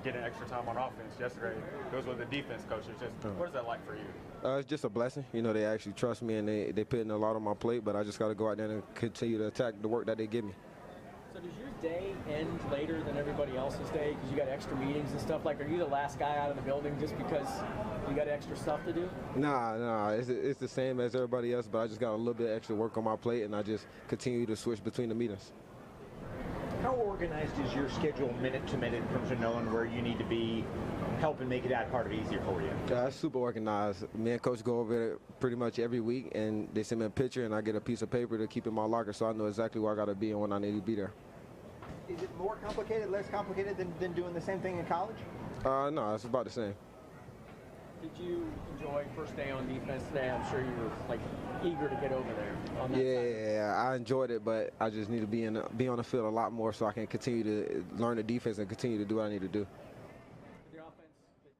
getting extra time on offense. Yesterday, it was with the defense coaches. Just what is that like for you? It's just a blessing. You know, they actually trust me and they put in a lot on my plate, but I just got to go out there and continue to attack the work that they give me. So does your day end later than everybody else's day because you got extra meetings and stuff? Like, are you the last guy out of the building just because you got extra stuff to do? Nah. It's the same as everybody else, but I just got a little bit extra work on my plate, and I just continue to switch between the meetings. How organized is your schedule minute to minute in terms of knowing where you need to be, helping make that part of it easier for you? It's super organized. Me and Coach go over it pretty much every week, and they send me a picture, and I get a piece of paper to keep in my locker so I know exactly where I got to be and when I need to be there. Is it more complicated, less complicated than doing the same thing in college? No, it's about the same. Did you enjoy first day on defense today? I'm sure you were eager to get over there on that side. Yeah, I enjoyed it, but I just need to be on the field a lot more so I can continue to learn the defense and continue to do what I need to do.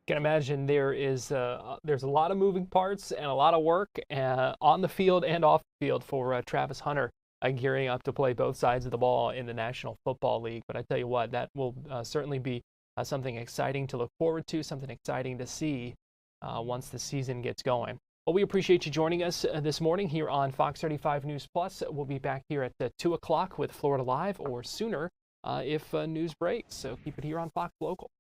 Can imagine there's a lot of moving parts and a lot of work on the field and off the field for Travis Hunter, gearing up to play both sides of the ball in the National Football League. But I tell you what, that will certainly be something exciting to look forward to, something exciting to see once the season gets going. Well, we appreciate you joining us this morning here on Fox 35 News Plus. We'll be back here at 2 o'clock with Florida Live or sooner if news breaks. So keep it here on Fox Local.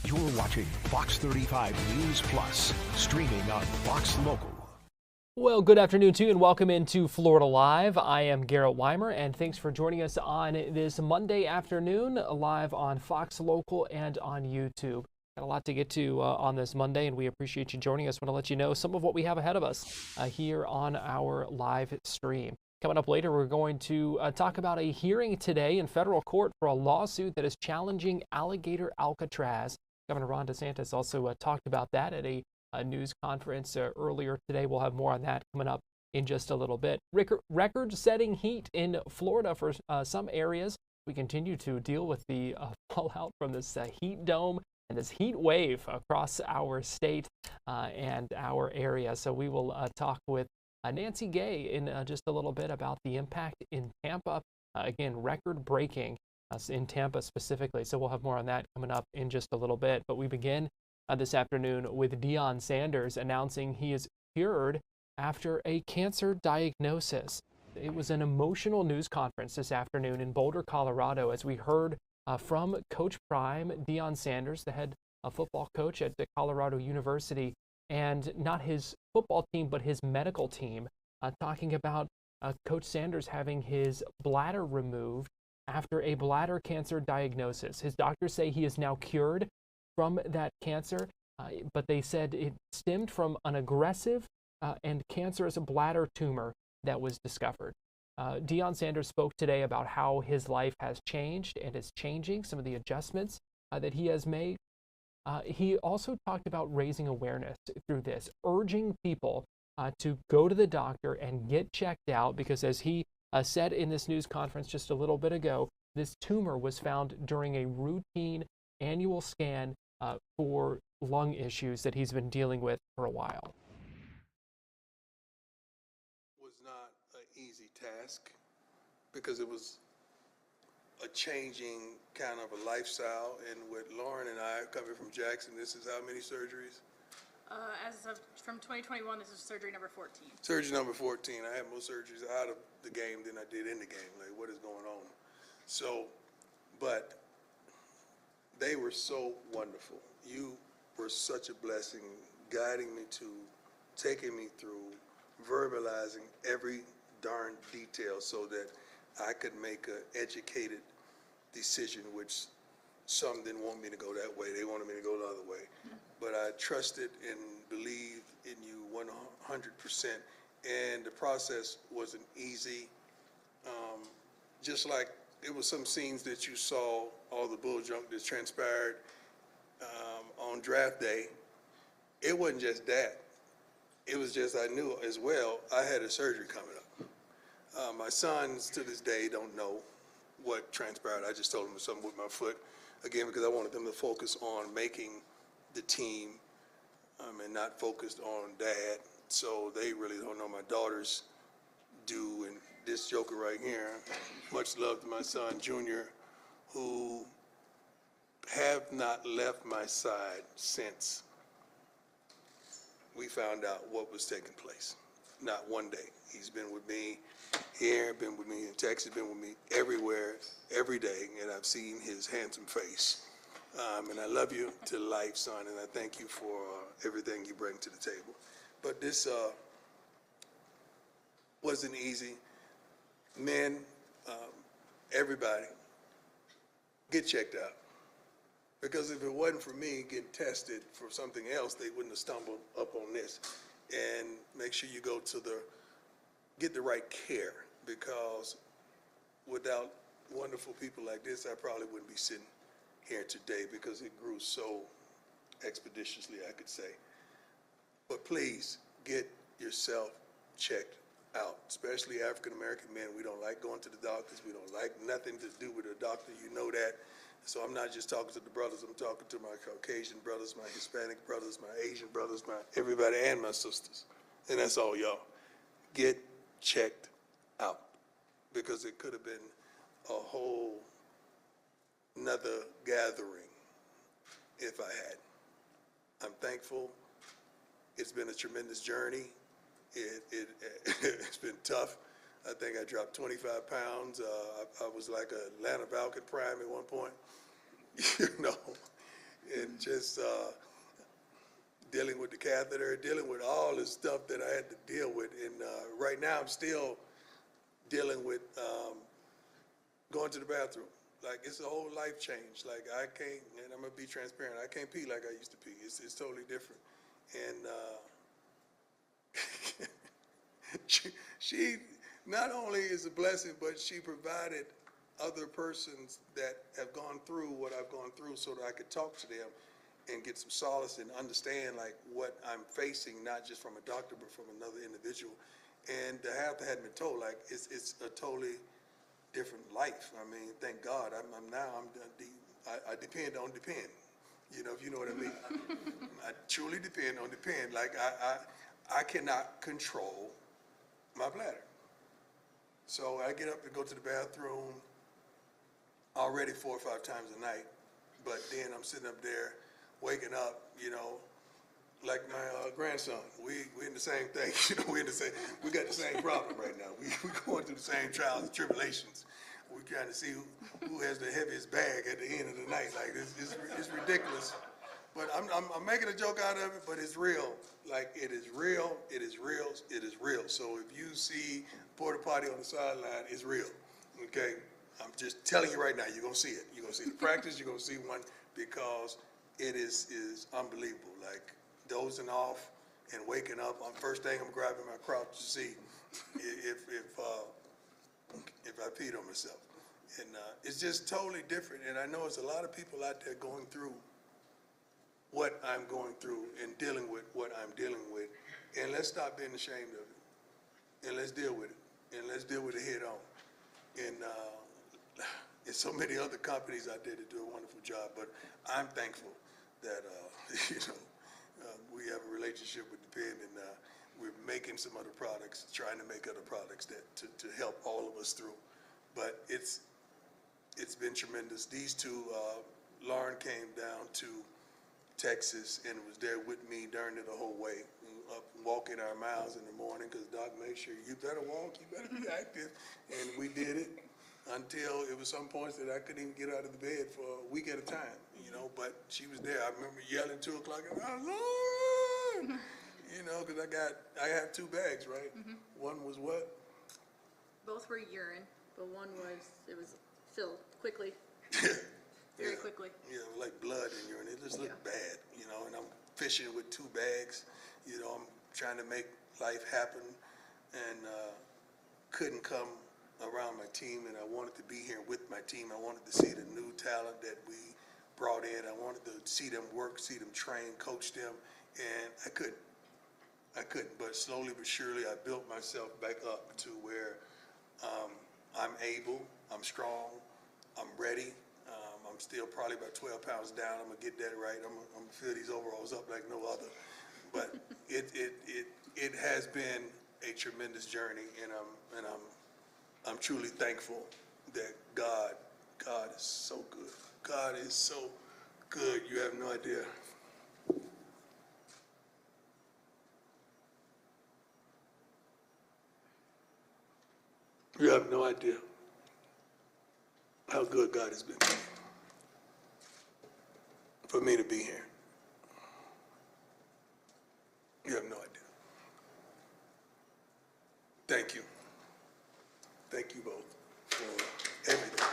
You're watching Fox 35 News Plus, streaming on Fox Local. Well, good afternoon to you and welcome into Florida Live. I am Garrett Weimer and thanks for joining us on this Monday afternoon live on Fox Local and on YouTube. Got a lot to get to on this Monday and we appreciate you joining us. Want to let you know some of what we have ahead of us here on our live stream. Coming up later, we're going to talk about a hearing today in federal court for a lawsuit that is challenging Alligator Alcatraz. Governor Ron DeSantis also talked about that at a news conference earlier today. We'll have more on that coming up in just a little bit. Record-setting heat in Florida for some areas. We continue to deal with the fallout from this heat dome and this heat wave across our state and our area. So we will talk with Nancy Gay in just a little bit about the impact in Tampa. Again, record-breaking in Tampa specifically. So we'll have more on that coming up in just a little bit. But we begin this afternoon with Deion Sanders announcing he is cured after a cancer diagnosis. It was an emotional news conference this afternoon in Boulder, Colorado, as we heard from Coach Prime Deion Sanders, the head football coach at Colorado University, and not his football team, but his medical team, talking about Coach Sanders having his bladder removed after a bladder cancer diagnosis. His doctors say he is now cured from that cancer, but they said it stemmed from an aggressive and cancerous bladder tumor that was discovered. Deion Sanders spoke today about how his life has changed and is changing, some of the adjustments that he has made. He also talked about raising awareness through this, urging people to go to the doctor and get checked out because, as he said in this news conference just a little bit ago, this tumor was found during a routine annual scan for lung issues that he's been dealing with for a while. Was not an easy task because it was a changing kind of a lifestyle. And with Lauren and I coming from Jackson, this is how many surgeries? From 2021, this is surgery number 14. Surgery number 14. I had more surgeries out of the game than I did in the game. Like, what is going on? So, but they were so wonderful. You were such a blessing, guiding me to, taking me through, verbalizing every darn detail so that I could make an educated decision, which some didn't want me to go that way. They wanted me to go the other way. But I trusted and believed in you 100%. And the process wasn't easy. Just like it was some scenes that you saw, all the bull junk that transpired on draft day. It wasn't just that. It was just I knew as well I had a surgery coming up. My sons to this day don't know what transpired. I just told them something with my foot, again, because I wanted them to focus on making the team and not focused on dad. So they really don't know. My daughters do, and this joker right here, much love to my son, Junior, who have not left my side since we found out what was taking place. Not one day. He's been with me here, been with me in Texas, been with me everywhere, every day, and I've seen his handsome face. And I love you to life, son, and I thank you for everything you bring to the table. But this wasn't easy. Men, everybody, get checked out. Because if it wasn't for me getting tested for something else, they wouldn't have stumbled up on this. And make sure you go to get the right care, because without wonderful people like this, I probably wouldn't be sitting here today, because it grew so expeditiously, I could say. But please get yourself checked out, especially African-American men. We don't like going to the doctors. We don't like nothing to do with a doctor. You know that. So I'm not just talking to the brothers. I'm talking to my Caucasian brothers, my Hispanic brothers, my Asian brothers, my everybody, and my sisters. And that's all, y'all. Get checked out, because it could have been a whole another gathering if I had. I'm thankful. It's been a tremendous journey. It's been tough. I think I dropped 25 pounds. I was like a Atlanta Falcon Prime at one point, you know, and just dealing with the catheter, dealing with all the stuff that I had to deal with. And right now I'm still dealing with going to the bathroom. Like, it's a whole life change. Like, I can't, and I'm gonna be transparent, I can't pee like I used to pee. It's totally different. And she not only is a blessing, but she provided other persons that have gone through what I've gone through so that I could talk to them and get some solace and understand like what I'm facing, not just from a doctor, but from another individual. And the half that hadn't been told, like, it's a totally different life. I mean, thank God. I depend on depend. You know, if you know what I mean. I truly depend on depend. Like, I cannot control my bladder. So I get up and go to the bathroom already 4 or 5 times a night. But then I'm sitting up there, waking up, you know, like my grandson. We in the same thing. You know, we got the same problem right now. We going through the same trials and tribulations. We're trying to see who has the heaviest bag at the end of the night. Like, it's ridiculous. But I'm making a joke out of it, but it's real. Like, it is real, it is real, it is real. So if you see porta potty on the sideline, it's real, okay? I'm just telling you right now, you're gonna see it. You're gonna see the practice, you're gonna see one, because it is unbelievable. Like, dozing off and waking up, first thing I'm grabbing my crotch to see if if I peed on myself. And it's just totally different. And I know there's a lot of people out there going through what I'm going through and dealing with what I'm dealing with. And let's stop being ashamed of it. And let's deal with it. And let's deal with it head on. And there's so many other companies out there that do a wonderful job. But I'm thankful that, we have a relationship with the pen, and we're making some other products, trying to make other products that to help all of us through. But it's been tremendous. These two, Lauren came down to Texas and was there with me during the whole way, up walking our miles in the morning, because Doc made sure you better walk, you better be active, and we did it until it was some points that I couldn't even get out of the bed for a week at a time, but she was there. I remember yelling 2 o'clock, Lauren, because I have 2 bags, right? Mm-hmm. One was what? Both were urine, but one it was filled quickly. Very quickly. Yeah, like blood in urine. It just looked bad, and I'm fishing with 2 bags. I'm trying to make life happen, and couldn't come around my team, and I wanted to be here with my team. I wanted to see the new talent that we brought in. I wanted to see them work, see them train, coach them, and I couldn't. But slowly but surely, I built myself back up to where I'm able, I'm strong, I'm ready. I'm still probably about 12 pounds down. I'm gonna get that right. I'm gonna fill these overalls up like no other. But it has been a tremendous journey, and I'm truly thankful that God is so good. God is so good. You have no idea. You have no idea how good God has been for me to be here. You have no idea. Thank you. Thank you both for everything.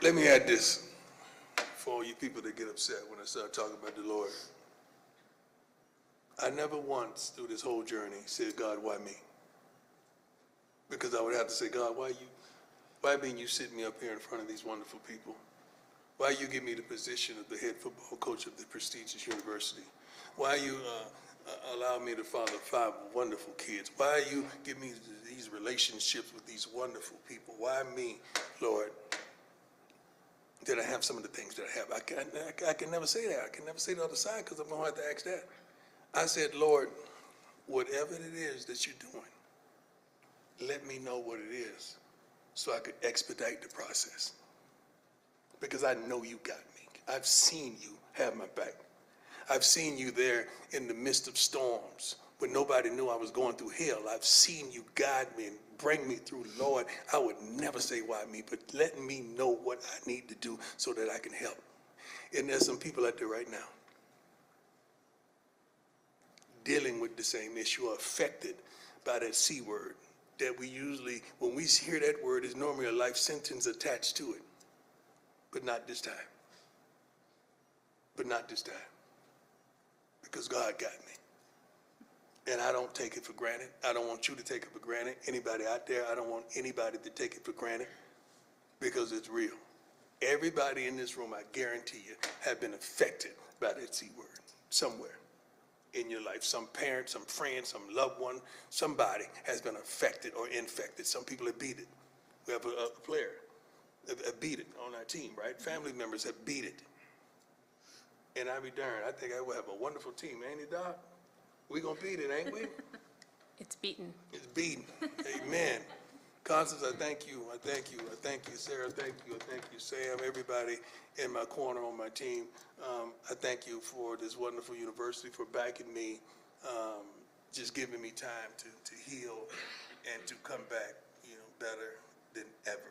Let me add this for all you people that get upset when I start talking about the Lord. I never once through this whole journey said, God, why me? Because I would have to say, God, why being you sit me up here in front of these wonderful people? Why you give me the position of the head football coach of the prestigious university? Why you allow me to father 5 wonderful kids? Why you give me these relationships with these wonderful people? Why me, Lord? Did I have some of the things that I have? I can never say that. I can never say the other side, because I'm going to have to ask that. I said, Lord, whatever it is that you're doing, let me know what it is so I could expedite the process. Because I know you got me. I've seen you have my back. I've seen you there in the midst of storms when nobody knew I was going through hell. I've seen you guide me and bring me through. Lord, I would never say why me, but let me know what I need to do so that I can help. And there's some people out there right now dealing with the same issue, are affected by that C word that we usually, when we hear that word, is normally a life sentence attached to it. But not this time. But not this time. Because God got me. And I don't take it for granted. I don't want you to take it for granted. Anybody out there, I don't want anybody to take it for granted, because it's real. Everybody in this room, I guarantee you, have been affected by that C word somewhere in your life. Some parent, some friend, some loved one, somebody has been affected or infected. Some people have beat it. We have a player have beat it on our team, right? Family members have beat it. And I be darned, I think I will have a wonderful team, ain't it, Doc? We gonna beat it, ain't we? It's beaten. It's beaten. Amen. Constance, I thank you. I thank you. I thank you, Sarah. Thank you. I thank you, Sam. Everybody in my corner on my team. I thank you for this wonderful university, for backing me, just giving me time to heal and to come back, better than ever.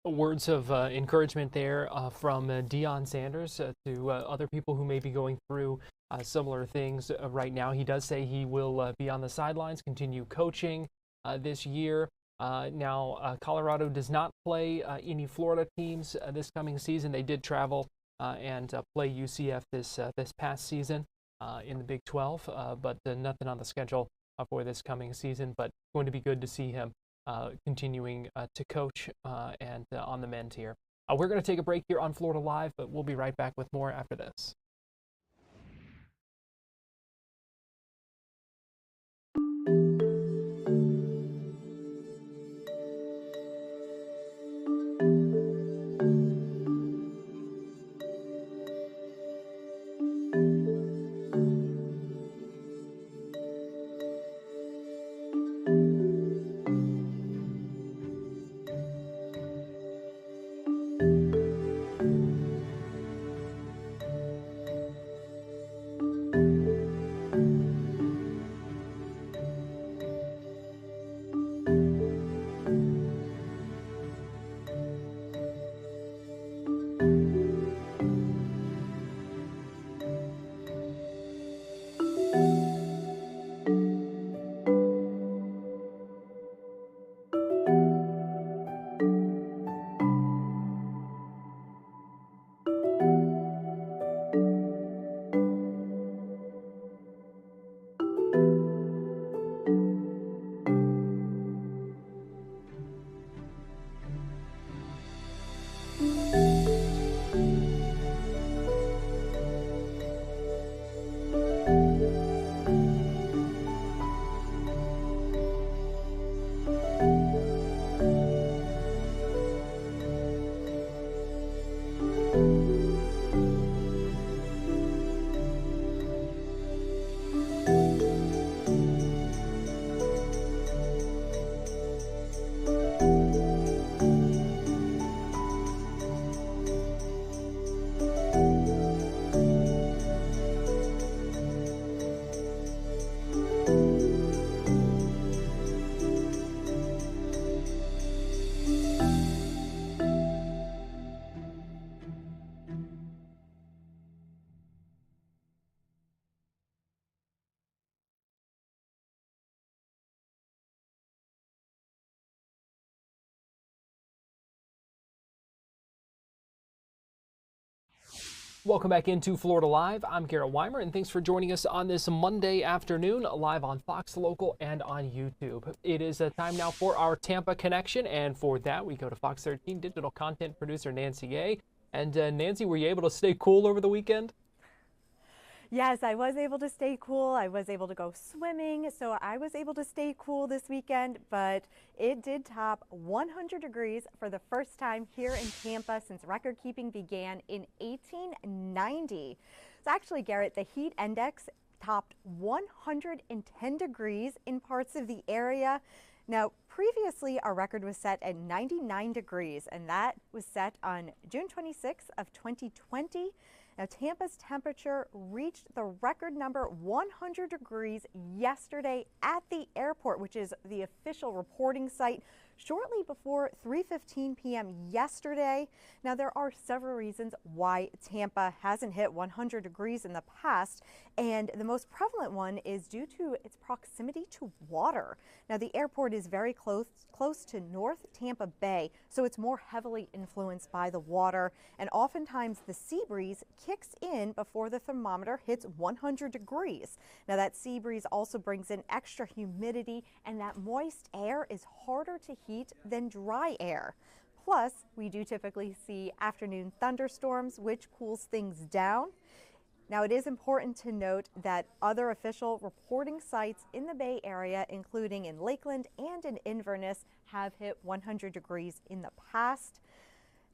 Words of encouragement there from Deion Sanders to other people who may be going through similar things right now. He does say he will be on the sidelines, continue coaching this year. Now, Colorado does not play any Florida teams this coming season. They did travel and play UCF this past season in the Big 12, but nothing on the schedule for this coming season, but going to be good to see him continuing to coach and on the mend here. We're going to take a break here on Florida Live, but we'll be right back with more after this. Welcome back into Florida Live. I'm Garrett Weimer, and thanks for joining us on this Monday afternoon, live on Fox Local and on YouTube. It is time now for our Tampa Connection, and for that, we go to Fox 13 digital content producer Nancy A. And Nancy, were you able to stay cool over the weekend? Yes, I was able to stay cool. I was able to go swimming, so I was able to stay cool this weekend, but it did top 100 degrees for the first time here in Tampa since record keeping began in 1890. So actually, Garrett, the heat index topped 110 degrees in parts of the area. Now, previously, our record was set at 99 degrees, and that was set on June 26th of 2020. Now, Tampa's temperature reached the record number 100 degrees yesterday at the airport, which is the official reporting site, shortly before 3:15 p.m. yesterday. Now, there are several reasons why Tampa hasn't hit 100 degrees in the past, and the most prevalent one is due to its proximity to water. Now, the airport is very close to North Tampa Bay, so it's more heavily influenced by the water, and oftentimes the sea breeze kicks in before the thermometer hits 100 degrees. Now, that sea breeze also brings in extra humidity, and that moist air is harder to heat than dry air. Plus, we do typically see afternoon thunderstorms, which cools things down. Now, it is important to note that other official reporting sites in the Bay Area, including in Lakeland and in Inverness, have hit 100 degrees in the past.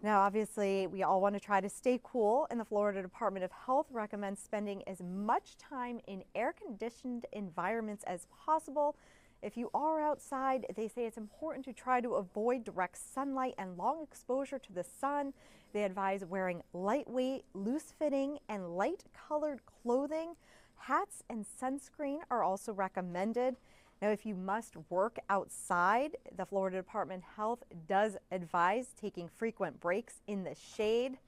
Now, obviously, we all want to try to stay cool, and the Florida Department of Health recommends spending as much time in air-conditioned environments as possible. If you are outside, they say it's important to try to avoid direct sunlight and long exposure to the sun. They advise wearing lightweight, loose-fitting, and light-colored clothing. Hats and sunscreen are also recommended. Now, if you must work outside, the Florida Department of Health does advise taking frequent breaks in the shade.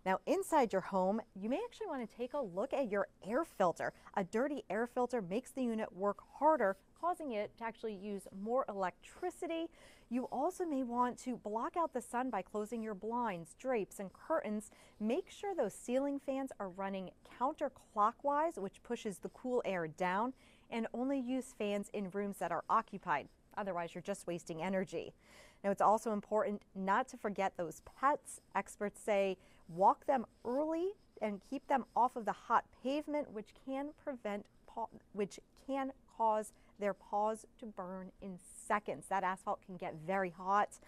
Now, inside your home, you may actually want to take a look at your air filter. A dirty air filter makes the unit work harder, causing it to actually use more electricity. You also may want to block out the sun by closing your blinds, drapes, and curtains. Make sure those ceiling fans are running counterclockwise, which pushes the cool air down. and only use fans in rooms that are occupied. Otherwise, you're just wasting energy. Now, it's also important not to forget those pets. Experts say walk them early and keep them off of the hot pavement, which can cause their paws to burn in seconds. That asphalt can get very hot.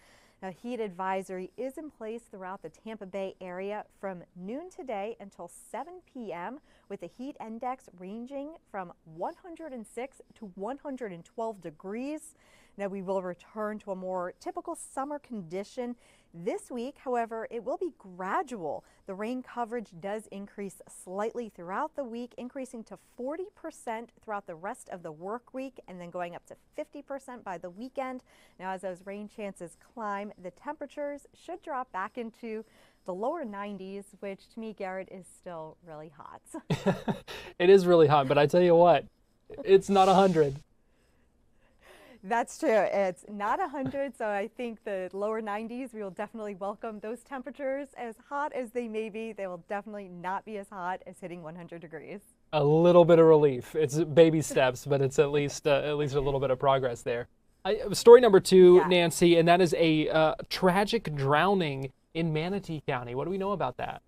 Now, heat advisory is in place throughout the Tampa Bay area from noon today until 7 p.m. with the heat index ranging from 106 to 112 degrees. Now, we will return to a more typical summer condition this week. However, it will be gradual. The rain coverage does increase slightly throughout the week, increasing to 40% throughout the rest of the work week and then going up to 50% by the weekend. Now, as those rain chances climb, the temperatures should drop back into the lower 90s, which to me, Garrett, is still really hot. It is really hot, but I tell you what, it's not 100. That's true. It's not 100, so I think the lower 90s, we will definitely welcome those temperatures. As hot as they may be, they will definitely not be as hot as hitting 100 degrees. A little bit of relief. It's baby steps, but it's at least a little bit of progress there. Story number 2, yeah. Nancy, and that is a tragic drowning in Manatee County. What do we know about that?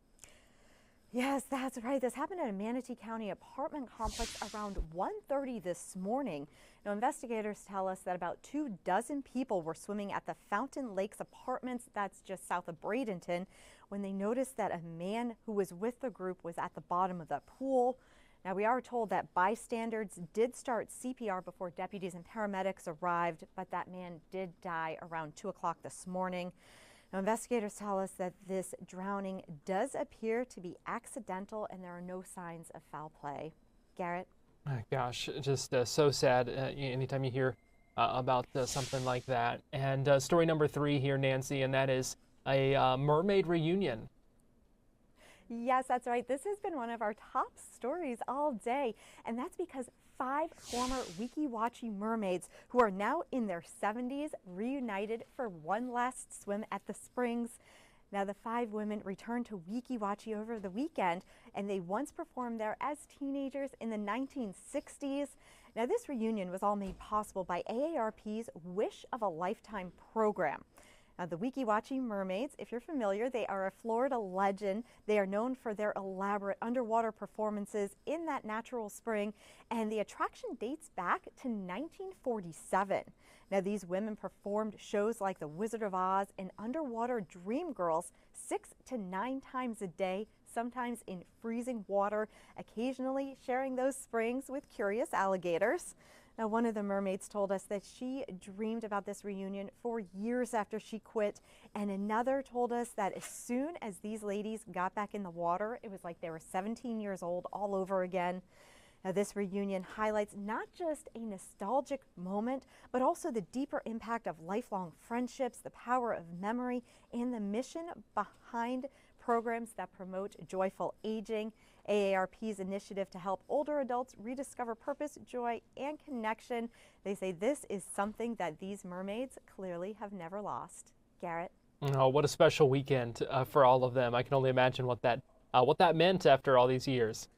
Yes, that's right. This happened at a Manatee County apartment complex around 1:30 this morning. Now, investigators tell us that about 24 people were swimming at the Fountain Lakes Apartments, that's just south of Bradenton, when they noticed that a man who was with the group was at the bottom of the pool. Now, we are told that bystanders did start CPR before deputies and paramedics arrived, but that man did die around 2 o'clock this morning. Now, investigators tell us that this drowning does appear to be accidental and there are no signs of foul play. Garrett? Oh, gosh, just so sad anytime you hear about something like that. And story number 3 here, Nancy, and that is a mermaid reunion. Yes, that's right. This has been one of our top stories all day, and that's because 5 former Weeki Wachee mermaids who are now in their 70s reunited for one last swim at the Springs. Now, the 5 women returned to Weeki Wachee over the weekend, and they once performed there as teenagers in the 1960s. Now, this reunion was all made possible by AARP's Wish of a Lifetime program. Now, the Weeki Wachee mermaids, if you're familiar, they are a Florida legend. They are known for their elaborate underwater performances in that natural spring, and the attraction dates back to 1947. Now, these women performed shows like The Wizard of Oz and Underwater Dream Girls 6 to 9 times a day, sometimes in freezing water, occasionally sharing those springs with curious alligators. Now, one of the mermaids told us that she dreamed about this reunion for years after she quit, and another told us that as soon as these ladies got back in the water, it was like they were 17 years old all over again. Now, this reunion highlights not just a nostalgic moment, but also the deeper impact of lifelong friendships, the power of memory, and the mission behind programs that promote joyful aging. AARP's initiative to help older adults rediscover purpose, joy, and connection. They say this is something that these mermaids clearly have never lost. Garrett? Oh, what a special weekend for all of them. I can only imagine what that meant after all these years.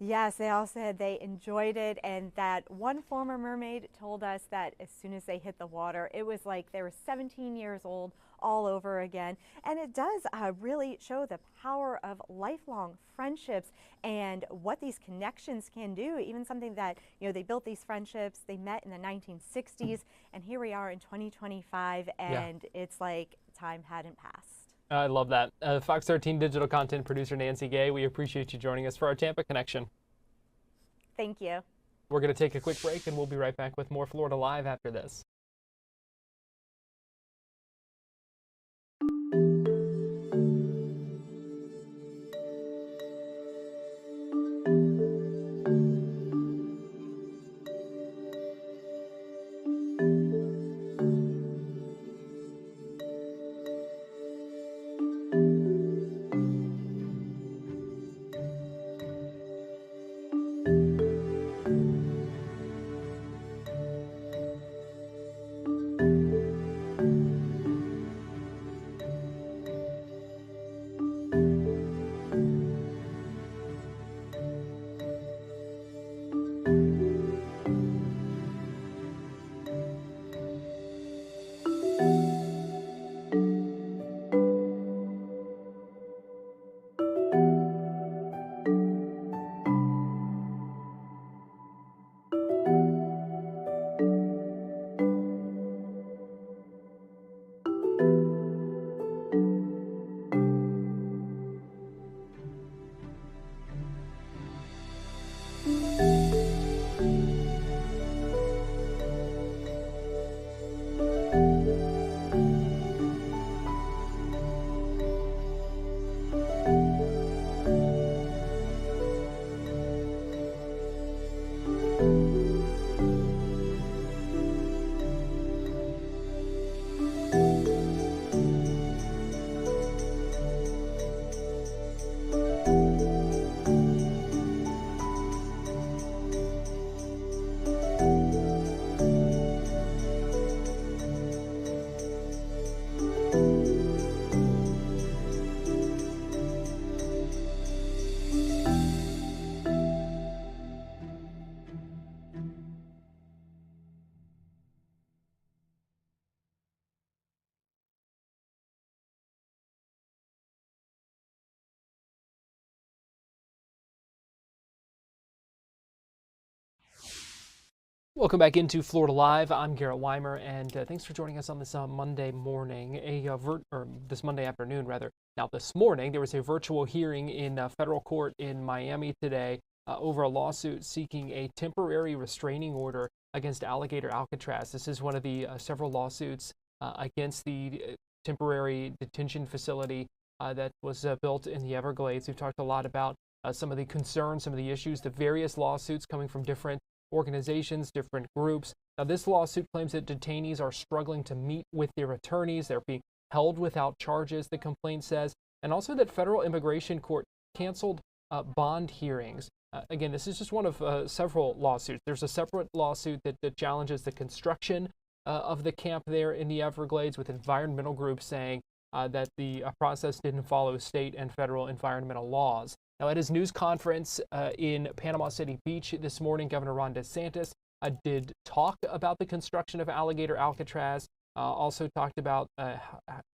Yes, they all said they enjoyed it, and that one former mermaid told us that as soon as they hit the water, it was like they were 17 years old all over again. And it does really show the power of lifelong friendships and what these connections can do. Even something that, they built these friendships, they met in the 1960s, and here we are in 2025, and It's like time hadn't passed. I love that. Fox 13 digital content producer Nancy Gay, we appreciate you joining us for our Tampa Connection. Thank you. We're going to take a quick break, and we'll be right back with more Florida Live after this. Welcome back into Florida Live. I'm Garrett Weimer, and thanks for joining us on this Monday morning, or this Monday afternoon, rather. Now, this morning, there was a virtual hearing in federal court in Miami today over a lawsuit seeking a temporary restraining order against Alligator Alcatraz. This is one of the several lawsuits against the temporary detention facility that was built in the Everglades. We've talked a lot about some of the concerns, some of the issues, the various lawsuits coming from different organizations, different groups. Now, this lawsuit claims that detainees are struggling to meet with their attorneys. They're being held without charges, the complaint says, and also that federal immigration court canceled bond hearings. Again, this is just one of several lawsuits. There's a separate lawsuit that challenges the construction of the camp there in the Everglades, with environmental groups saying that the process didn't follow state and federal environmental laws. Now, at his news conference in Panama City Beach this morning, Governor Ron DeSantis did talk about the construction of Alligator Alcatraz, also talked about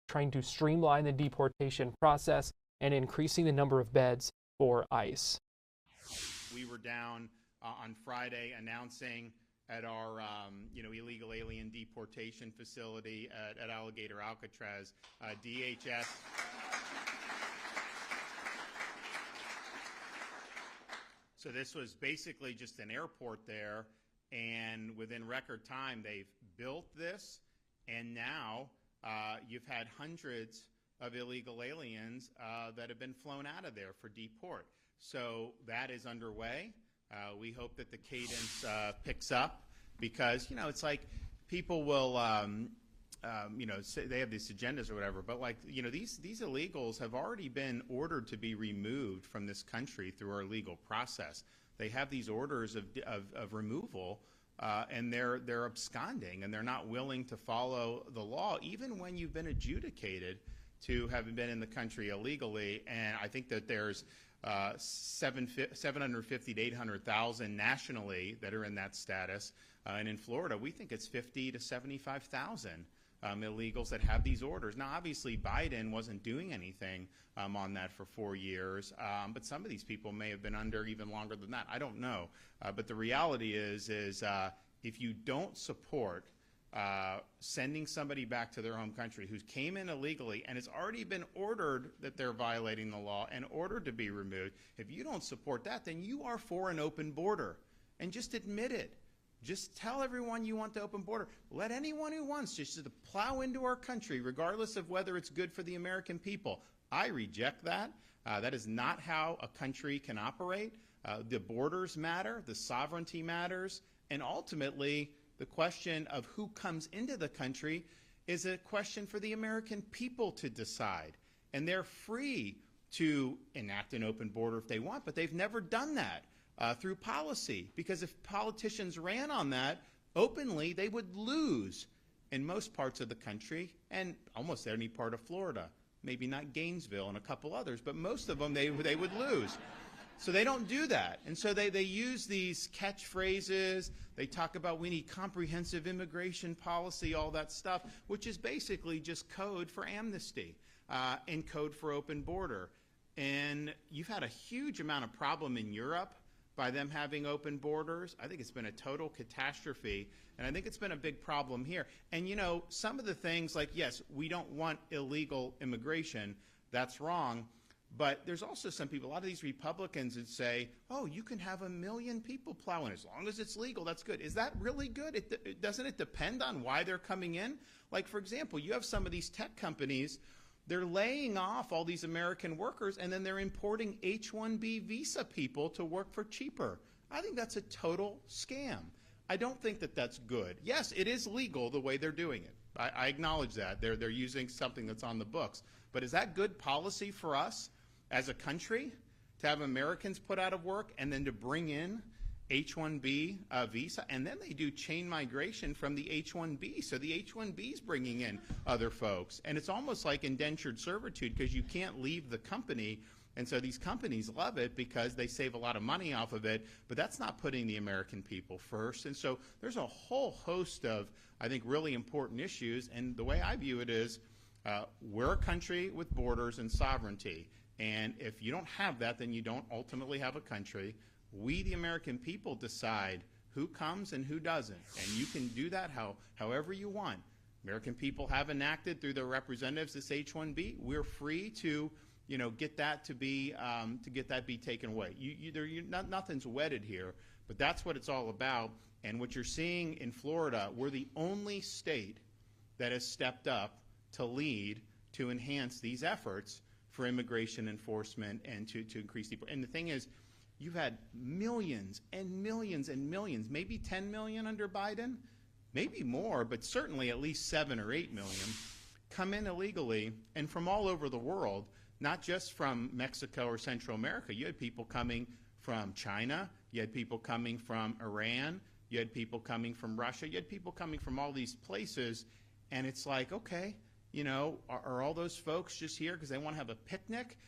trying to streamline the deportation process and increasing the number of beds for ICE. We were down on Friday announcing at our illegal alien deportation facility at Alligator Alcatraz, DHS. So this was basically just an airport there, and within record time they've built this, and now you've had hundreds of illegal aliens that have been flown out of there for deport. So that is underway. We hope that the cadence picks up, because, it's like people will, say they have these agendas or whatever, but these illegals have already been ordered to be removed from this country through our legal process. They have these orders of removal, and they're absconding, and they're not willing to follow the law, even when you've been adjudicated to have been in the country illegally. And I think that there's 750 to 800,000 nationally that are in that status. And in Florida, we think it's 50 to 75,000 illegals that have these orders. Now, obviously, Biden wasn't doing anything on that for 4 years, but some of these people may have been under even longer than that. I don't know. But the reality is if you don't support sending somebody back to their home country who came in illegally and has already been ordered that they're violating the law and ordered to be removed, if you don't support that, then you are for an open border. And just admit it. Just tell everyone you want the open border. Let anyone who wants just to plow into our country, regardless of whether it's good for the American people. I reject that. That is not how a country can operate. The borders matter, the sovereignty matters, and ultimately the question of who comes into the country is a question for the American people to decide. And they're free to enact an open border if they want, but they've never done that through policy, because if politicians ran on that openly, they would lose in most parts of the country and almost any part of Florida. Maybe not Gainesville and a couple others, but most of them they would lose. So they don't do that. And so they use these catchphrases. They talk about we need comprehensive immigration policy, all that stuff, which is basically just code for amnesty and code for open border. And you've had a huge amount of problem in Europe by them having open borders. I think it's been a total catastrophe, and I think it's been a big problem here. And some of the things like, yes, we don't want illegal immigration. That's wrong. But there's also some people, a lot of these Republicans that say, oh, you can have 1 million people plowing as long as it's legal. That's good. Is that really good? Doesn't it depend on why they're coming in? Like, for example, you have some of these tech companies, they're laying off all these American workers, and then they're importing H-1B visa people to work for cheaper. I think that's a total scam. I don't think that that's good. Yes, it is legal the way they're doing it. I acknowledge that. They're using something that's on the books. But is that good policy for us as a country to have Americans put out of work and then to bring in H-1B visa? And then they do chain migration from the H-1B. So the H-1B is bringing in other folks. And it's almost like indentured servitude, because you can't leave the company. And so these companies love it because they save a lot of money off of it, but that's not putting the American people first. And so there's a whole host of, I think, really important issues. And the way I view it is we're a country with borders and sovereignty. And if you don't have that, then you don't ultimately have a country. We, the American people, decide who comes and who doesn't. And you can do that however you want. American people have enacted through their representatives this H-1B. We're free to, get that to be taken away. Nothing's wedded here, but that's what it's all about. And what you're seeing in Florida, we're the only state that has stepped up to lead to enhance these efforts for immigration enforcement and to increase the. And the thing is, you've had millions and millions and millions, maybe 10 million under Biden, maybe more, but certainly at least 7 or 8 million, come in illegally and from all over the world, not just from Mexico or Central America. You had people coming from China, you had people coming from Iran, you had people coming from Russia, you had people coming from all these places, and it's like, okay, are all those folks just here because they want to have a picnic?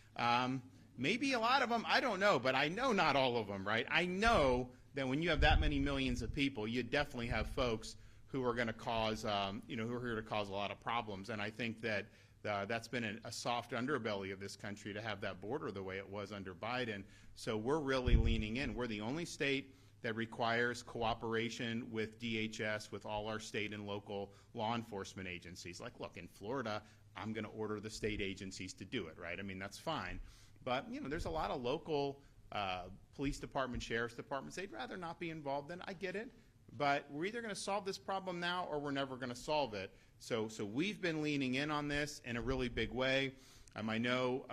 Maybe a lot of them, I don't know, but I know not all of them, right? I know that when you have that many millions of people, you definitely have folks who are going to cause, who are here to cause a lot of problems. And I think that that's been a soft underbelly of this country to have that border the way it was under Biden. So we're really leaning in. We're the only state that requires cooperation with DHS, with all our state and local law enforcement agencies. Like, look, in Florida, I'm going to order the state agencies to do it, right? I mean, that's fine. But, there's a lot of local police department, sheriff's departments, they'd rather not be involved in. I get it. But we're either going to solve this problem now or we're never going to solve it. So we've been leaning in on this in a really big way. I know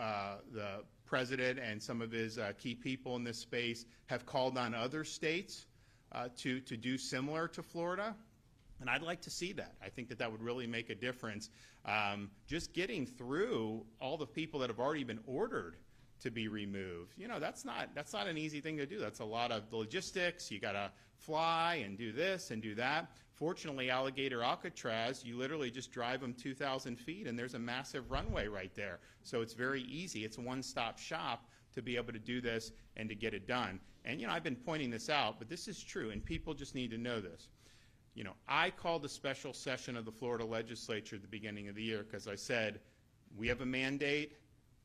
the president and some of his key people in this space have called on other states to do similar to Florida. And I'd like to see that. I think that would really make a difference. Just getting through all the people that have already been ordered to be removed, that's not an easy thing to do. That's a lot of logistics. You got to fly and do this and do that. Fortunately, Alligator Alcatraz, you literally just drive them 2,000 feet and there's a massive runway right there. So it's very easy. It's a one-stop shop to be able to do this and to get it done. And, I've been pointing this out, but this is true, and people just need to know this. I called a special session of the Florida legislature at the beginning of the year because I said, we have a mandate.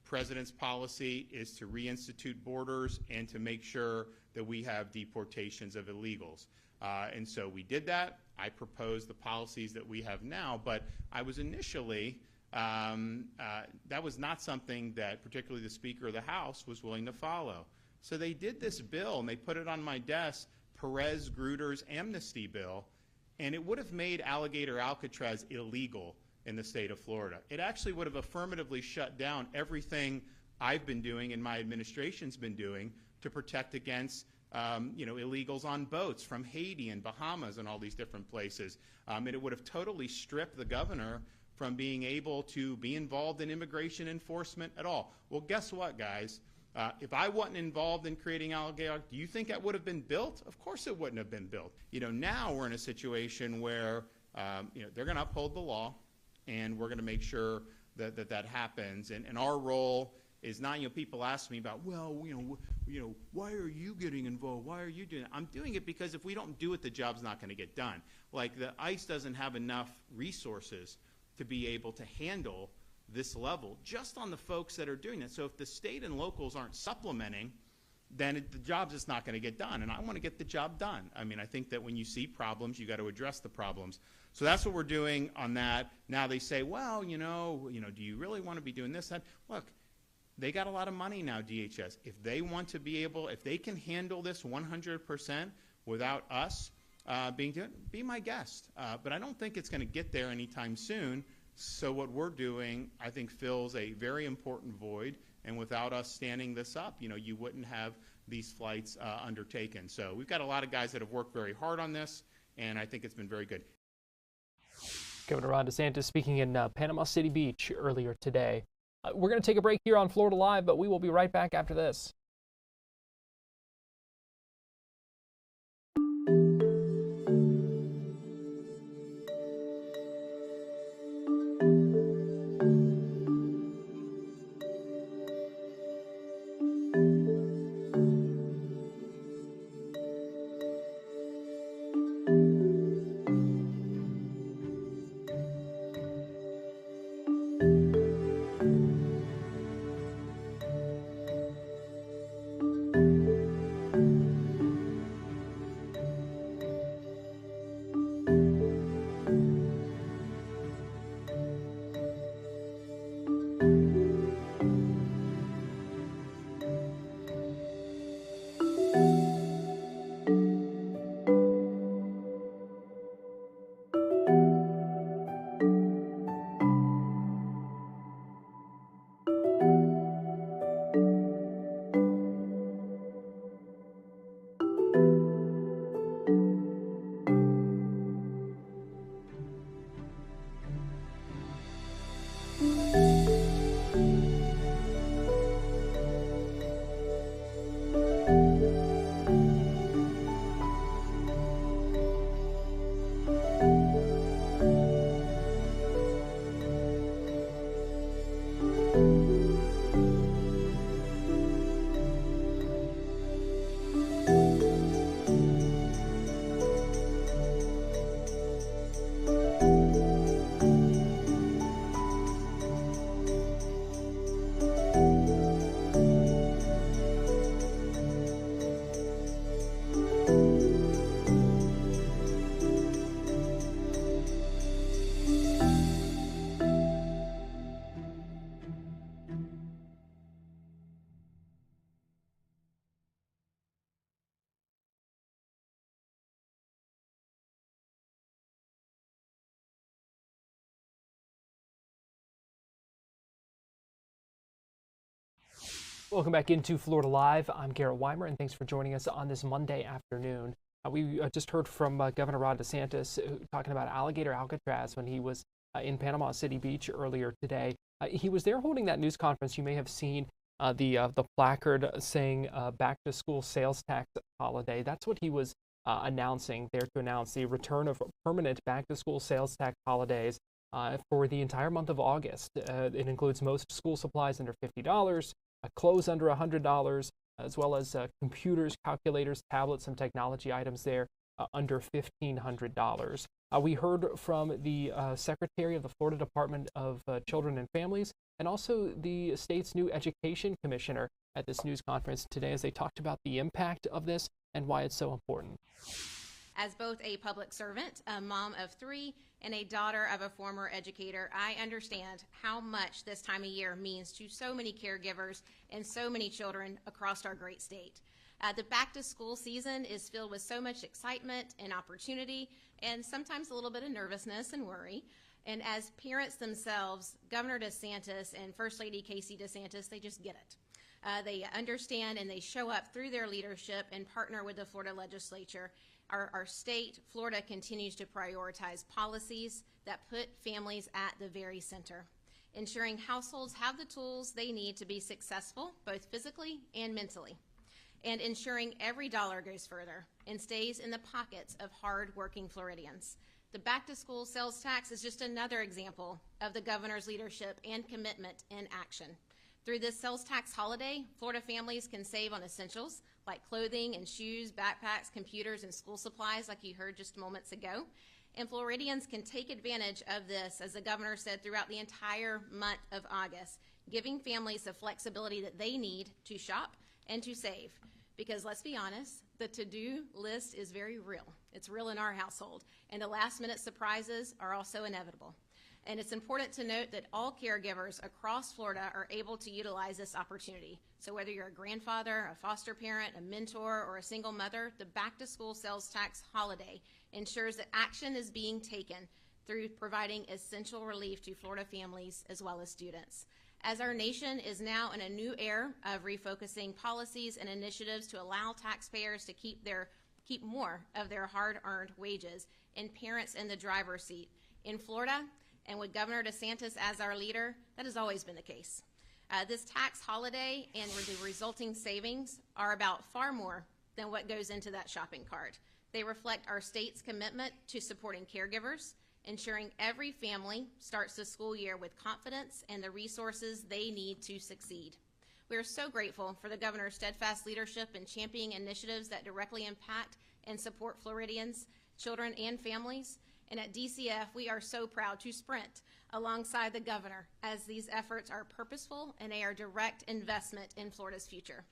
President's policy is to reinstitute borders and to make sure that we have deportations of illegals. And so we did that. I proposed the policies that we have now, but I was initially, that was not something that particularly the Speaker of the House was willing to follow. So they did this bill and they put it on my desk, Perez-Gruder's amnesty bill, and it would have made Alligator Alcatraz illegal in the state of Florida. It actually would have affirmatively shut down everything I've been doing and my administration's been doing to protect against illegals on boats from Haiti and Bahamas and all these different places. And it would have totally stripped the governor from being able to be involved in immigration enforcement at all. Well, guess what, guys? If I wasn't involved in creating Alligator, do you think that would have been built? Of course it wouldn't have been built. Now we're in a situation where they're going to uphold the law, and we're going to make sure that happens. And our role is not, people ask me about, well, why are you getting involved? Why are you doing it? I'm doing it because if we don't do it, the job's not going to get done. Like the ICE doesn't have enough resources to be able to handle this level just on the folks that are doing it. So if the state and locals aren't supplementing, then the job's just not going to get done. And I want to get the job done. I mean, I think that when you see problems, you got to address the problems. So that's what we're doing on that. Now they say, well, do you really want to be doing this? That? Look, they got a lot of money now, DHS. If they want to be able, if they can handle this 100% without us be my guest. But I don't think it's going to get there anytime soon. So what we're doing, I think, fills a very important void. And without us standing this up, you wouldn't have these flights undertaken. So we've got a lot of guys that have worked very hard on this, and I think it's been very good. Governor Ron DeSantis speaking in Panama City Beach earlier today. We're going to take a break here on Florida Live, but we will be right back after this. Welcome back into Florida Live. I'm Garrett Weimer, and thanks for joining us on this Monday afternoon. We just heard from Governor Ron DeSantis talking about alligator Alcatraz when he was in Panama City Beach earlier today. He was there holding that news conference. You may have seen the placard saying back to school sales tax holiday. That's what he was announcing there, to announce the return of permanent back to school sales tax holidays for the entire month of August. It includes most school supplies under $50, clothes under $100, as well as computers, calculators, tablets, some technology items there under $1,500. We heard from the Secretary of the Florida Department of Children and Families, and also the state's new education commissioner at this news conference today, as they talked about the impact of this and why it's so important. As both a public servant, a mom of 3, and a daughter of a former educator, I understand how much this time of year means to so many caregivers and so many children across our great state. The back to school season is filled with so much excitement and opportunity, and sometimes a little bit of nervousness and worry. And as parents themselves, Governor DeSantis and First Lady Casey DeSantis, they just get it. They understand, and they show up through their leadership and partner with the Florida legislature. Our state, Florida, continues to prioritize policies that put families at the very center, ensuring households have the tools they need to be successful, both physically and mentally, and ensuring every dollar goes further and stays in the pockets of hard-working Floridians. The back-to-school sales tax is just another example of the governor's leadership and commitment in action. Through this sales tax holiday, Florida families can save on essentials like clothing and shoes, backpacks, computers, and school supplies, like you heard just moments ago. And Floridians can take advantage of this, as the governor said, throughout the entire month of August, giving families the flexibility that they need to shop and to save. Because let's be honest, the to-do list is very real. It's real in our household, and the last-minute surprises are also inevitable. And it's important to note that all caregivers across Florida are able to utilize this opportunity. So whether you're a grandfather, a foster parent, a mentor, or a single mother, the back-to-school sales tax holiday ensures that action is being taken through providing essential relief to Florida families as well as students. As our nation is now in a new era of refocusing policies and initiatives to allow taxpayers to keep more of their hard-earned wages, and parents in the driver's seat. In Florida, and with Governor DeSantis as our leader, that has always been the case. This tax holiday and the resulting savings are about far more than what goes into that shopping cart. They reflect our state's commitment to supporting caregivers, ensuring every family starts the school year with confidence and the resources they need to succeed. We are so grateful for the governor's steadfast leadership in championing initiatives that directly impact and support Floridians, children, and families. And at DCF, we are so proud to sprint alongside the governor, as these efforts are purposeful and they are direct investment in Florida's future.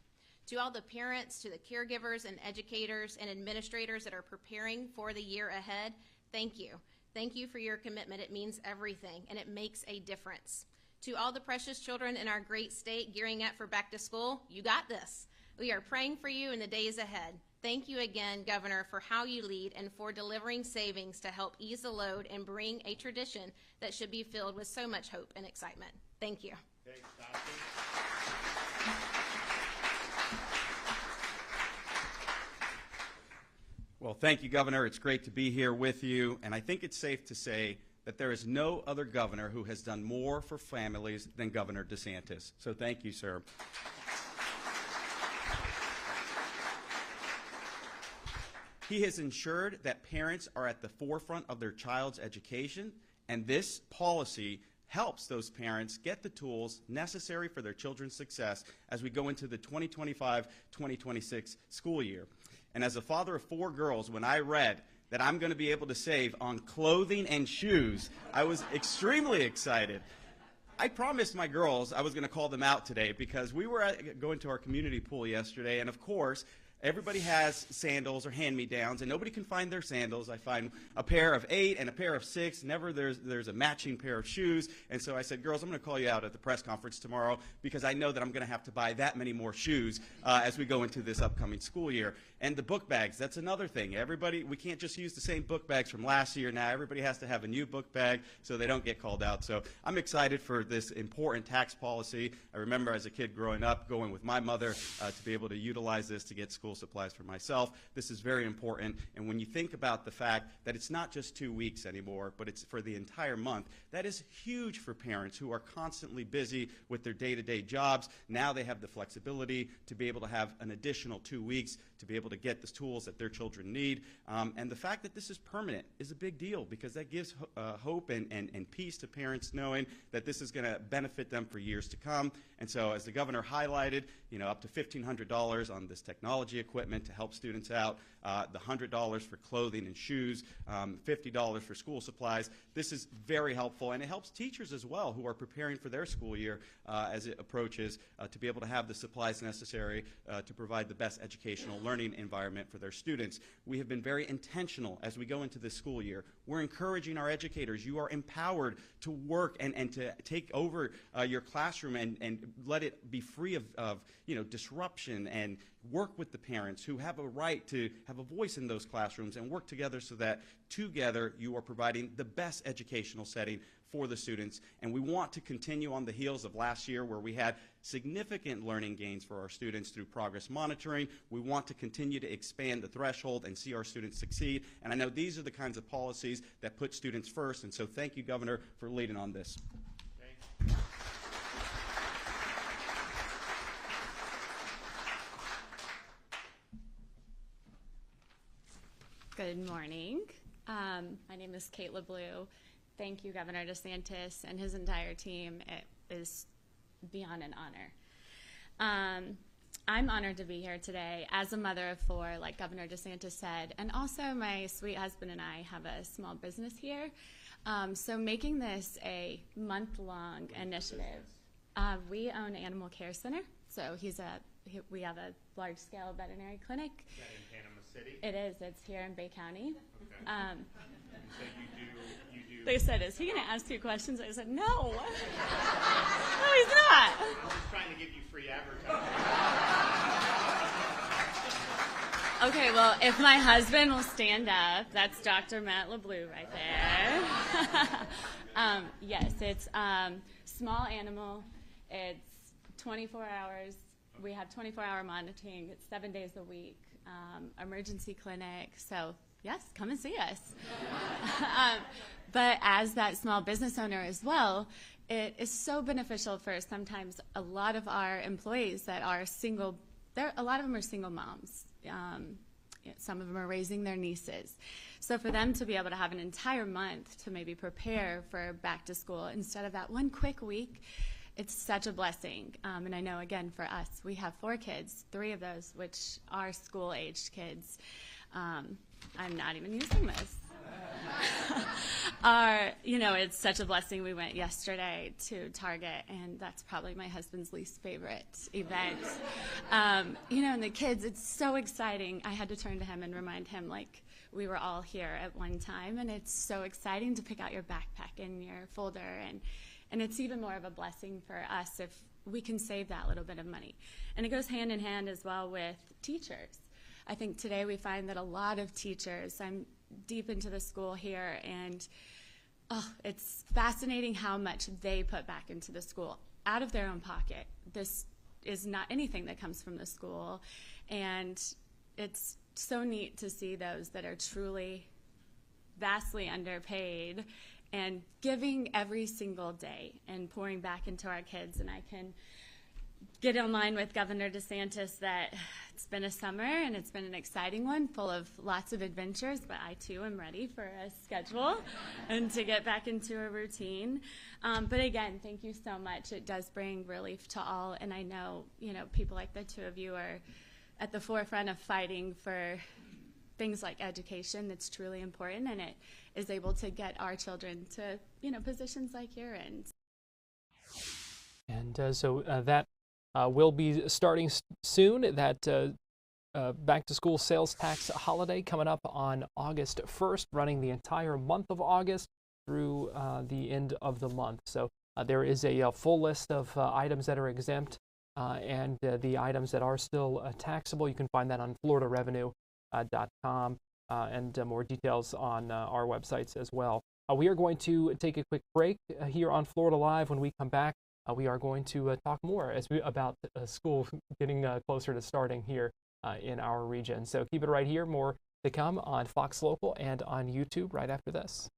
To all the parents, to the caregivers and educators and administrators that are preparing for the year ahead, thank you. Thank you for your commitment. It means everything, and it makes a difference. To all the precious children in our great state gearing up for back to school, you got this. We are praying for you in the days ahead. Thank you again, Governor, for how you lead and for delivering savings to help ease the load and bring a tradition that should be filled with so much hope and excitement. Thank you. Thanks, Dr. Well, thank you, Governor. It's great to be here with you, and I think it's safe to say that there is no other governor who has done more for families than Governor DeSantis. So thank you, sir. He has ensured that parents are at the forefront of their child's education, and this policy helps those parents get the tools necessary for their children's success as we go into the 2025-2026 school year. And as a father of 4 girls, when I read that I'm going to be able to save on clothing and shoes, I was extremely excited. I promised my girls I was going to call them out today, because we were going to our community pool yesterday, and of course, Everybody has sandals or hand-me-downs, and nobody can find their sandals. I find a pair of 8 and a pair of 6. Never there's a matching pair of shoes. And so I said, girls, I'm going to call you out at the press conference tomorrow because I know that I'm going to have to buy that many more shoes as we go into this upcoming school year. And the book bags, that's another thing. Everybody, we can't just use the same book bags from last year. Now everybody has to have a new book bag so they don't get called out. So I'm excited for this important tax policy. I remember as a kid growing up, going with my mother to be able to utilize this to get school supplies for myself. This is very important. And when you think about the fact that it's not just 2 weeks anymore, but it's for the entire month, that is huge for parents who are constantly busy with their day-to-day jobs. Now they have the flexibility to be able to have an additional 2 weeks to be able to get the tools that their children need. And the fact that this is permanent is a big deal because that gives hope and peace to parents knowing that this is going to benefit them for years to come. And so as the governor highlighted, up to $1,500 on this technology equipment to help students out, the $100 for clothing and shoes, $50 for school supplies. This is very helpful, and it helps teachers as well who are preparing for their school year as it approaches to be able to have the supplies necessary to provide the best educational learning environment for their students. We have been very intentional as we go into this school year. We're encouraging our educators. You are empowered to work and to take over your classroom and let it be free of disruption, and work with the parents who have a right to have a voice in those classrooms and work together so that together you are providing the best educational setting for the students. And we want to continue on the heels of last year where we had significant learning gains for our students through progress monitoring. We want to continue to expand the threshold and see our students succeed. And I know these are the kinds of policies that put students first. And so thank you, Governor, for leading on this. Good morning. My name is Kate LeBlue. Thank you, Governor DeSantis and his entire team. It is beyond an honor. I'm honored to be here today as a mother of 4, like Governor DeSantis said, and also my sweet husband and I have a small business here. So making this a month-long initiative. We own Animal Care Center, so we have a large-scale veterinary clinic. Is that in Panama City? It is. It's here in Bay County. Okay. So you do. They said, "Is he going to ask you questions?" I said, "No, no, he's not." I'm just trying to give you free advertising. Okay, well, if my husband will stand up, that's Dr. Matt LeBlue right there. Yes, it's small animal. It's 24 hours. We have 24-hour monitoring. It's 7 days a week. Emergency clinic. So yes, come and see us. But as that small business owner as well, it is so beneficial for sometimes a lot of our employees that are single. A lot of them are single moms. Some of them are raising their nieces. So for them to be able to have an entire month to maybe prepare for back to school instead of that one quick week, it's such a blessing. And I know, again, for us, we have 4 kids, 3 of those which are school-aged kids. I'm not even using this. It's such a blessing. We went yesterday to Target, and that's probably my husband's least favorite event. And the kids, it's so exciting. I had to turn to him and remind him, we were all here at one time, and it's so exciting to pick out your backpack and your folder, and it's even more of a blessing for us if we can save that little bit of money. And it goes hand in hand as well with teachers. I think today we find that a lot of teachers, I'm deep into the school here, and it's fascinating how much they put back into the school out of their own pocket. This is not anything that comes from the school, and it's so neat to see those that are truly vastly underpaid and giving every single day and pouring back into our kids. And I can get in line with Governor DeSantis that it's been a summer and it's been an exciting one full of lots of adventures, but I too am ready for a schedule and to get back into a routine. But again, thank you so much. It does bring relief to all, and I know, people like the 2 of you are at the forefront of fighting for things like education that's truly important, and it is able to get our children to, positions like you're in. And so that will be starting soon. That back to school sales tax holiday coming up on August 1st, running the entire month of August through the end of the month. So there is a full list of items that are exempt and the items that are still taxable. You can find that on floridarevenue.com and more details on our websites as well. We are going to take a quick break here on Florida Live. When we come back, we are going to talk more about school getting closer to starting here in our region. So keep it right here. More to come on Fox Local and on YouTube right after this.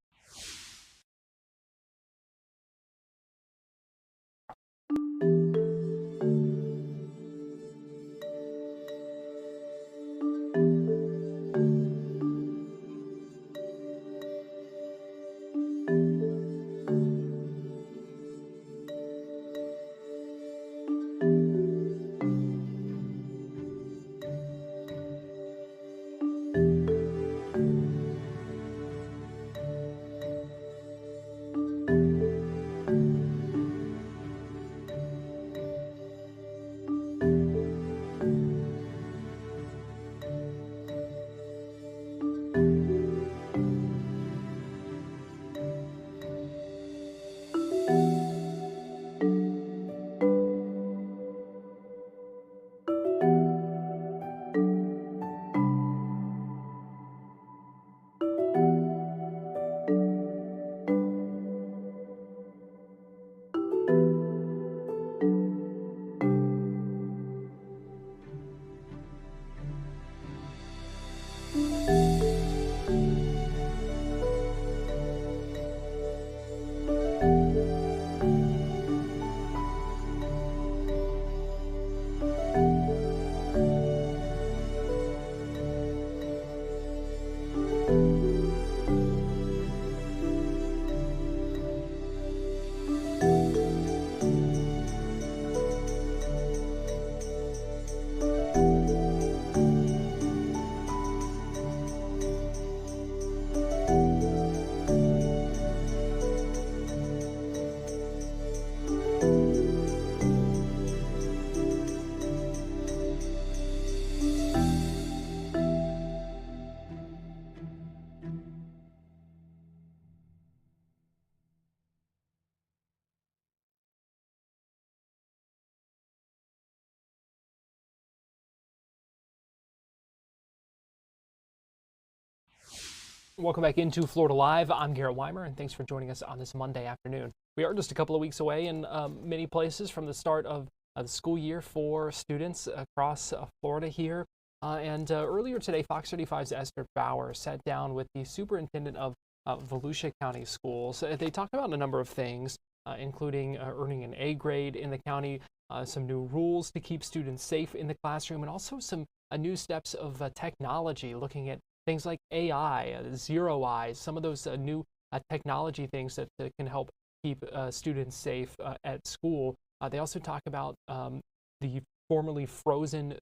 Welcome back into Florida Live. I'm Garrett Weimer, and thanks for joining us on this Monday afternoon. We are just a couple of weeks away in many places from the start of the school year for students across Florida here. Earlier today, Fox 35's Esther Bauer sat down with the superintendent of Volusia County Schools. They talked about a number of things, including earning an A grade in the county, some new rules to keep students safe in the classroom, and also some new steps of technology, looking at things like AI, zero eyes, some of those new technology things that can help keep students safe at school. They also talk about the formerly frozen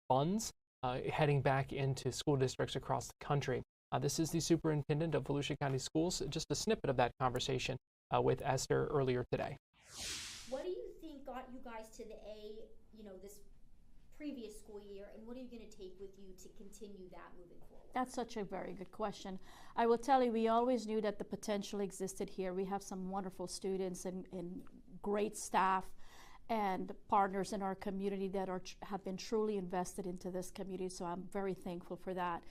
funds heading back into school districts across the country. This is the superintendent of Volusia County Schools. Just a snippet of that conversation with Esther earlier today. What do you think got you guys to the A, this previous school year, and what are you going to take with you to continue that moving forward? That's such a very good question. I will tell you, we always knew that the potential existed here. We have some wonderful students and great staff and partners in our community that have been truly invested into this community, so I'm very thankful for that.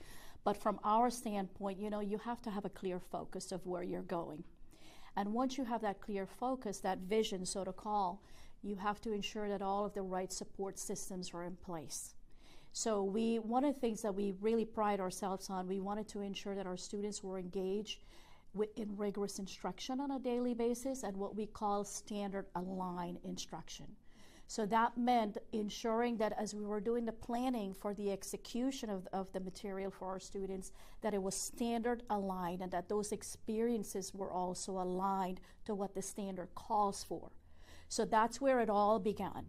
But from our standpoint, you have to have a clear focus of where you're going. And once you have that clear focus, that vision, so to call, you have to ensure that all of the right support systems are in place. So one of the things that we really pride ourselves on, we wanted to ensure that our students were engaged in rigorous instruction on a daily basis and what we call standard aligned instruction. So that meant ensuring that as we were doing the planning for the execution of the material for our students, that it was standard aligned and that those experiences were also aligned to what the standard calls for. So that's where it all began.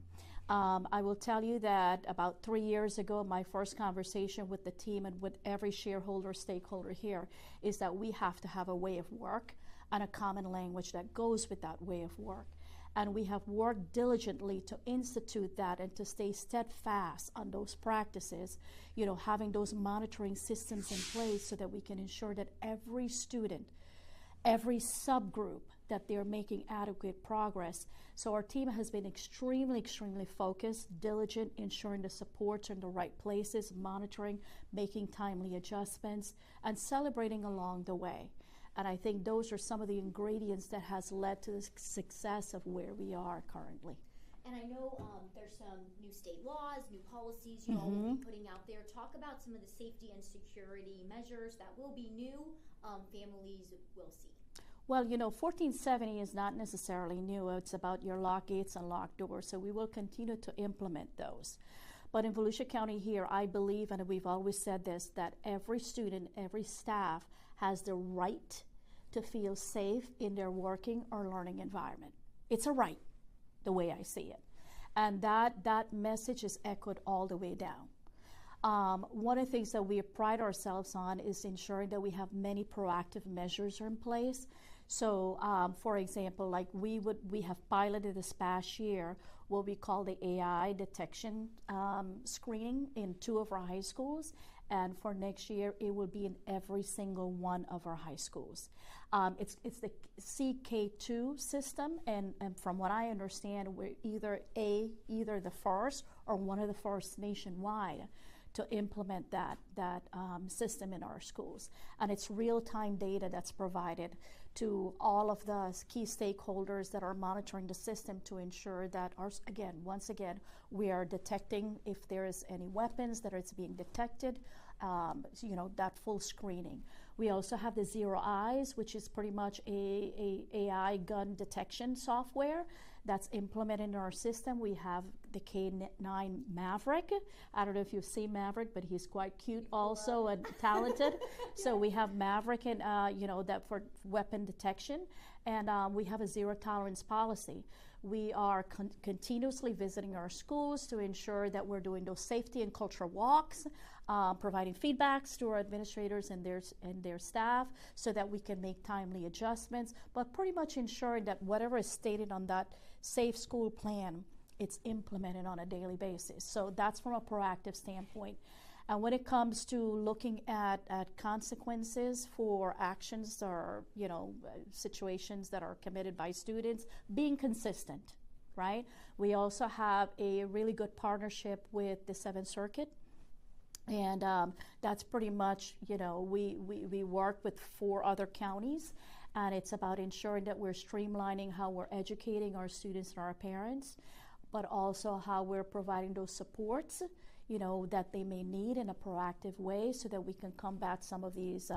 I will tell you that about 3 years ago, my first conversation with the team and with every shareholder, stakeholder here, is that we have to have a way of work and a common language that goes with that way of work. And we have worked diligently to institute that and to stay steadfast on those practices, having those monitoring systems in place so that we can ensure that every student, every subgroup, that they're making adequate progress. So our team has been extremely, extremely focused, diligent, ensuring the supports are in the right places, monitoring, making timely adjustments, and celebrating along the way. And I think those are some of the ingredients that has led to the success of where we are currently. And I know there's some new state laws, new policies you all will be putting out there. Talk about some of the safety and security measures that will be new, families will see. Well, 1470 is not necessarily new. It's about your lock gates and locked doors, so we will continue to implement those. But in Volusia County here, I believe, and we've always said this, that every student, every staff has the right to feel safe in their working or learning environment. It's a right, the way I see it. And that message is echoed all the way down. One of the things that we pride ourselves on is ensuring that we have many proactive measures in place. So, for example, like we have piloted this past year what we call the AI detection screening in 2 of our high schools, and for next year it will be in every single one of our high schools. It's the CK2 system, and from what I understand, we're either the first or one of the first nationwide to implement that system in our schools. And it's real-time data that's provided to all of the key stakeholders that are monitoring the system to ensure that, once again, we are detecting if there is any weapons that it's being detected, that full screening. We also have the Zero Eyes, which is pretty much a AI gun detection software that's implemented in our system. We have the K9 Maverick. I don't know if you've seen Maverick, but he's quite cute also and talented. So we have Maverick and that for weapon detection, and we have a zero tolerance policy. We are continuously visiting our schools to ensure that we're doing those safety and culture walks, providing feedbacks to our administrators and their staff so that we can make timely adjustments, but pretty much ensuring that whatever is stated on that safe school plan, it's implemented on a daily basis. So that's from a proactive standpoint. And when it comes to looking at consequences for actions or situations that are committed by students, being consistent, right? We also have a really good partnership with the 7th Circuit. And that's pretty much, we work with 4 other counties, and it's about ensuring that we're streamlining how we're educating our students and our parents, but also how we're providing those supports, that they may need in a proactive way so that we can combat some of these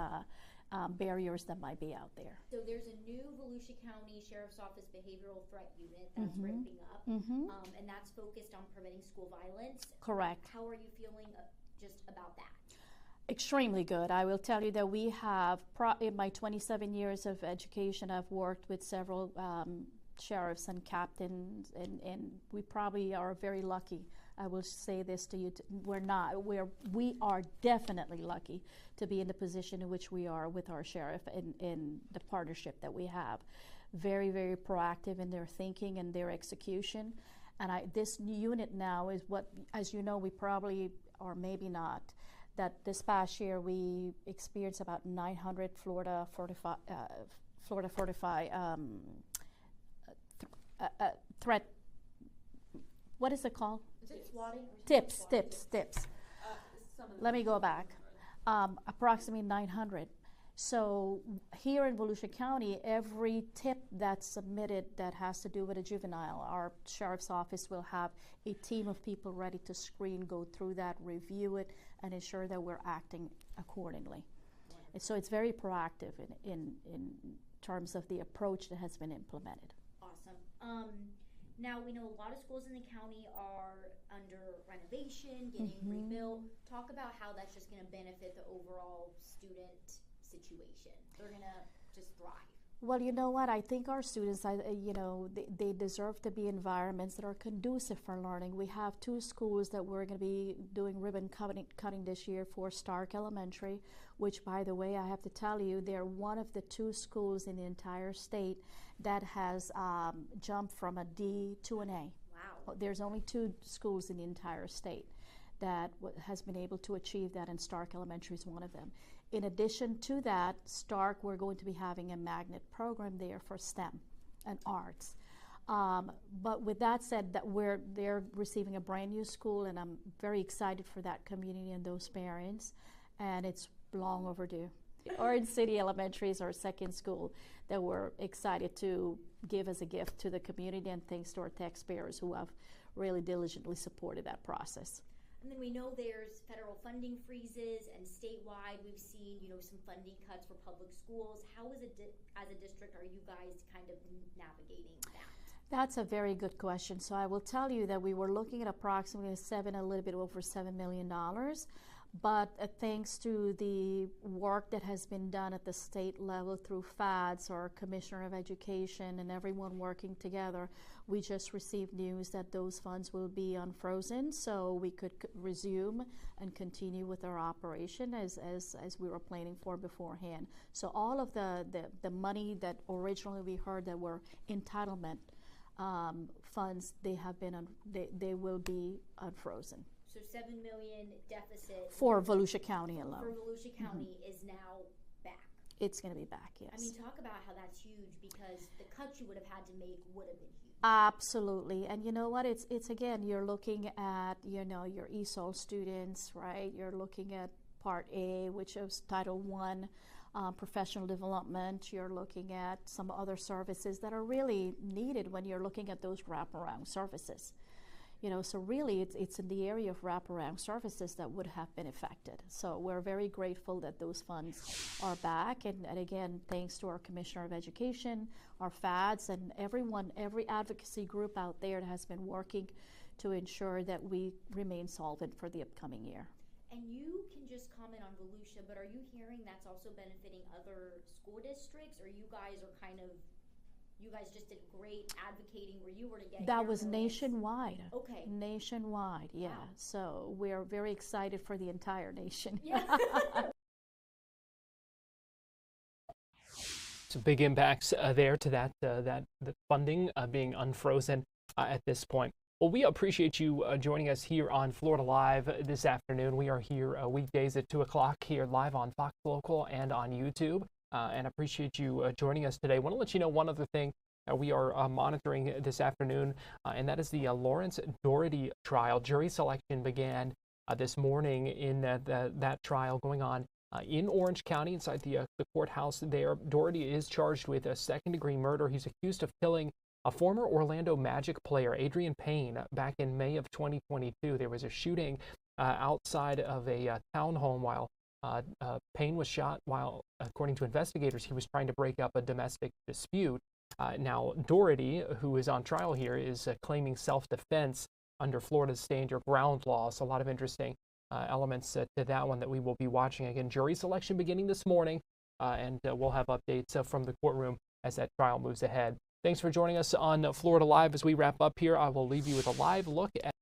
barriers that might be out there. So there's a new Volusia County Sheriff's Office Behavioral Threat Unit that's ramping up, and that's focused on preventing school violence. Correct. How are you feeling just about that? Extremely good. I will tell you that we have, in my 27 years of education, I've worked with several sheriffs and captains, and we probably are very lucky. I will say this to you, we are definitely lucky to be in the position in which we are with our sheriff and the partnership that we have. Very, very proactive in their thinking and their execution. And this unit now is what, as you know, we probably, or maybe not, that this past year we experienced about 900 Florida 45 threat. What is it called? Is it swatting? Tips. Let me go back. Approximately 900. So here in Volusia County, every tip that's submitted that has to do with a juvenile, our sheriff's office will have a team of people ready to screen, go through that, review it, and ensure that we're acting accordingly. And so it's very proactive in terms of the approach that has been implemented. Awesome. Now, we know a lot of schools in the county are under renovation, getting rebuilt. Talk about how that's just going to benefit the overall student situation. They're going to just thrive. Well, you know what? I think our students, they deserve to be environments that are conducive for learning. We have 2 schools that we're going to be doing ribbon cutting this year for Stark Elementary, which, by the way, I have to tell you, they're one of the 2 schools in the entire state that has jumped from a D to an A. Wow. There's only 2 schools in the entire state that has been able to achieve that, and Stark Elementary is one of them. In addition to that, Stark, we're going to be having a magnet program there for STEM and arts. But with that said, they're receiving a brand new school, and I'm very excited for that community and those parents, and it's long overdue. Orange City Elementary is our second school that we're excited to give as a gift to the community, and thanks to our taxpayers who have really diligently supported that process. And then we know there's federal funding freezes, and statewide we've seen, some funding cuts for public schools. How as a district are you guys kind of navigating that? That's a very good question. So I will tell you that we were looking at approximately a little bit over $7 million. But thanks to the work that has been done at the state level through FADS, or Commissioner of Education, and everyone working together, we just received news that those funds will be unfrozen, so we could resume and continue with our operation as we were planning for beforehand. So all of the money that originally we heard that were entitlement funds, they will be unfrozen. So $7 million deficit for Volusia County alone. For Volusia County is now back. It's going to be back, yes. I mean, talk about how that's huge, because the cuts you would have had to make would have been huge. Absolutely. And you know what? It's again, you're looking at, your ESOL students, right? You're looking at Part A, which is Title I, professional development. You're looking at some other services that are really needed when you're looking at those wraparound services. So really it's in the area of wraparound services that would have been affected. So we're very grateful that those funds are back. And again, thanks to our Commissioner of Education, our FADS, and every advocacy group out there that has been working to ensure that we remain solvent for the upcoming year. And you can just comment on Volusia, but are you hearing that's also benefiting other school districts, or you guys just did great advocating where you were to get that was nationwide. Okay. Nationwide, yeah. Wow. So we're very excited for the entire nation. Yeah. So big impacts there to the funding being unfrozen at this point. Well, we appreciate you joining us here on Florida Live this afternoon. We are here weekdays at 2 o'clock here live on Fox Local and on YouTube. And appreciate you joining us today. I want to let you know one other thing we are monitoring this afternoon, and that is the Lawrence Doherty trial. Jury selection began this morning in that trial going on in Orange County inside the courthouse there. Doherty is charged with a second-degree murder. He's accused of killing a former Orlando Magic player, Adrian Payne, back in May of 2022. There was a shooting outside of a townhome while Payne was shot while, according to investigators, he was trying to break up a domestic dispute. Now, Doherty, who is on trial here, is claiming self-defense under Florida's stand your ground law. So a lot of interesting elements to that one that we will be watching. Again, jury selection beginning this morning, and we'll have updates from the courtroom as that trial moves ahead. Thanks for joining us on Florida Live. As we wrap up here, I will leave you with a live look at